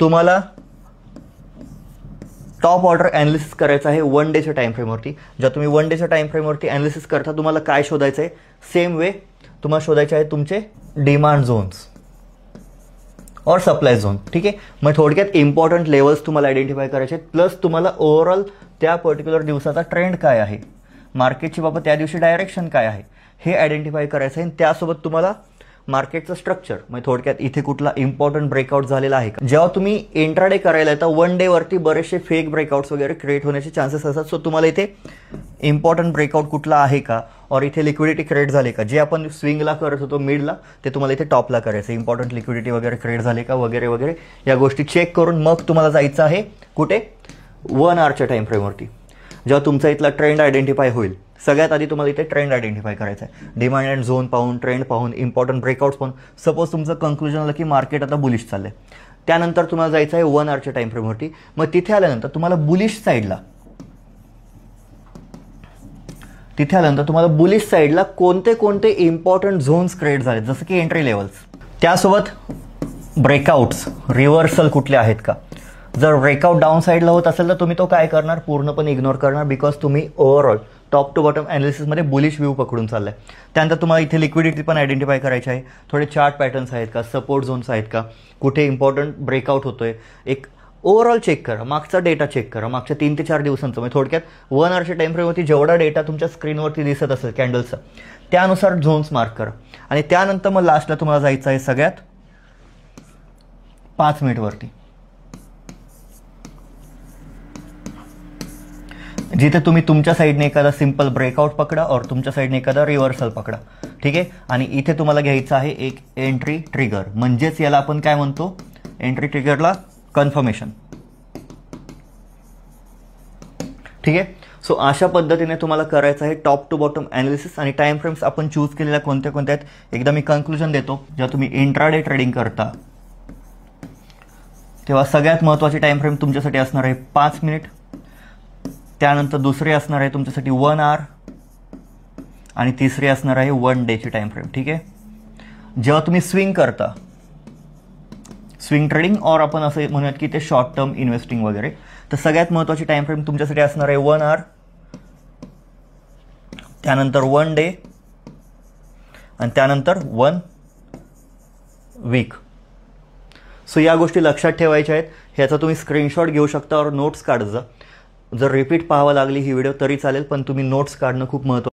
तुम्हाला top order analysis करायचं आहे 1 डेच्या टाइम फ्रेमवरती. जेव्हा तुम्ही 1 डेच्या टाइम फ्रेमवरती ॲनालिसिस करता, तुम्हाला काय शोधायचं आहे? सेम वे तुम्हाला शोधायचे आहे तुमचे डिमांड झोन्स और सप्लाय झोन. ठीक आहे, मग थोडक्यात इम्पॉर्टंट लेवल्स तुम्हाला आयडेंटिफाय करायचे आहेत, प्लस तुम्हाला ओव्हरऑल त्या पर्टिक्युलर दिवसाचा ट्रेंड काय आहे, मार्केटची बाबा त्या दिवशी डायरेक्शन काय आहे हे आयडेंटिफाय करायचं आहे. आणि त्यासोबत तुम्हाला मार्केटचं स्ट्रक्चर, म्हणजे थोडक्यात इथे कुठला इम्पॉर्टंट ब्रेकआउट झालेला आहे का. जेव्हा तुम्ही इंट्राडे करायला येता 1 डेवरती बरेचसे फेक ब्रेकआउट्स वगैरे क्रिएट होण्याचे चान्सेस असतात. सो तुम्हाला इथे इम्पॉर्टंट ब्रेकआउट कुठला आहे का, और इथे लिक्विडिटी क्रिएट झाले का, जे आपण स्विंगला करत होतो मिडला, ते तुम्हाला इथे टॉपला करायचं. इम्पॉर्टंट लिक्विडिटी वगैरे क्रिएट झाले का वगैरे वगैरे या गोष्टी चेक करून मग तुम्हाला जायचं आहे कुठे, 1 आवरच्या टाइम फ्रेमवरती. जेव्हा तुमचा इथला ट्रेंड आयडेंटिफाय होईल, सगळ्यात आधी तुम्हाला इथे ट्रेंड आयडेंटिफाय करायचा आहे. डिमांड अँड झोन पाहून, ट्रेंड पाहून, इम्पॉर्टंट ब्रेकआउट्स पाहून. सपोज तुमचं कन्क्लुजन आलं की मार्केट आता बुलिश चाललंय, त्यानंतर तुम्हाला जायचं आहे 1 आवरच्या टाइम फ्रेमवरती. मग तिथे आल्यानंतर तुम्हाला बुलिश साईडला कोणते कोणते इम्पॉर्टंट झोन्स क्रिएट झाले, जसं की एंट्री लेवल्स, त्यासोबत ब्रेकआउट्स, रिव्हर्सल कुठले आहेत का. जर ब्रेकआउट डाऊन साईडला होत असेल तर तुम्ही तो काय करणार, पूर्णपणे इग्नोर करणार, बिकॉज तुम्ही ओव्हरऑल टॉप टू बॉटम ॲनालिसिसमध्ये बुलिश व्ह्यू पकडून चाललाय. त्यानंतर तुम्हाला इथे लिक्विडिटी पण आयडेंटिफाय करायची आहे. थोडे चार्ट पॅटर्न्स आहेत का, सपोर्ट झोन्स आहेत का, कुठे इम्पॉर्टंट ब्रेकआउट होतोय, एक ओव्हरऑल चेक करा, मागचा डेटा चेक करा, मागच्या 3 ते 4 दिवसांचं. म्हणजे थोडक्यात 1 आवरच्या टाइम फ्रेमवरती जेवढा डेटा तुमच्या स्क्रीनवरती दिसत असेल कॅन्डलचा, त्यानुसार झोन्स मार्क करा. आणि त्यानंतर मग लास्टला तुम्हाला जायचं आहे सगळ्यात 5 मिनिटवरती, जिथे तुम्ही तुमच्या साईडने एखादा सिंपल ब्रेकआउट पकडा और तुमच्या साईडने एखादा रिव्हर्सल पकडा. ठीक आहे, आणि इथे तुम्हाला घ्यायचं आहे एक एंट्री ट्रिगर, म्हणजेच याला आपण काय म्हणतो, एंट्री ट्रिगरला कन्फर्मेशन. ठीक आहे, सो अशा पद्धतीने तुम्हाला करायचं आहे टॉप टू बॉटम ॲनालिसिस. आणि टाइम फ्रेम्स आपण चूज केलेल्या कोणत्या कोणत्या आहेत, एकदा मी कन्क्लुजन देतो. जेव्हा तुम्ही इंट्राडे ट्रेडिंग करता तेव्हा सगळ्यात महत्त्वाची टाइम फ्रेम तुमच्यासाठी असणार आहे 5 मिनिट. त्यानंतर दुसरी असणार आहे तुमच्यासाठी 1 आवर, आणि तिसरी असणार आहे 1 डेची टाइम फ्रेम. ठीक आहे, जेव्हा तुम्ही स्विंग करता, स्विंग ट्रेडिंग और आपण असं म्हणूयात की ते शॉर्ट टर्म इन्व्हेस्टिंग वगैरे, तर सगळ्यात महत्त्वाची टाइम फ्रेम तुमच्यासाठी असणार आहे 1 आवर, त्यानंतर 1 डे, आणि त्यानंतर 1 वीक. सो या गोष्टी लक्षात ठेवायच्या आहेत. ह्याचा तुम्ही स्क्रीनशॉट घेऊ शकता और नोट्स काढत जा. जर रिपीट पाहावं लागली ही व्हिडिओ तरी चालेल, पण तुम्ही नोट्स काढणं खूप महत्त्वाचं.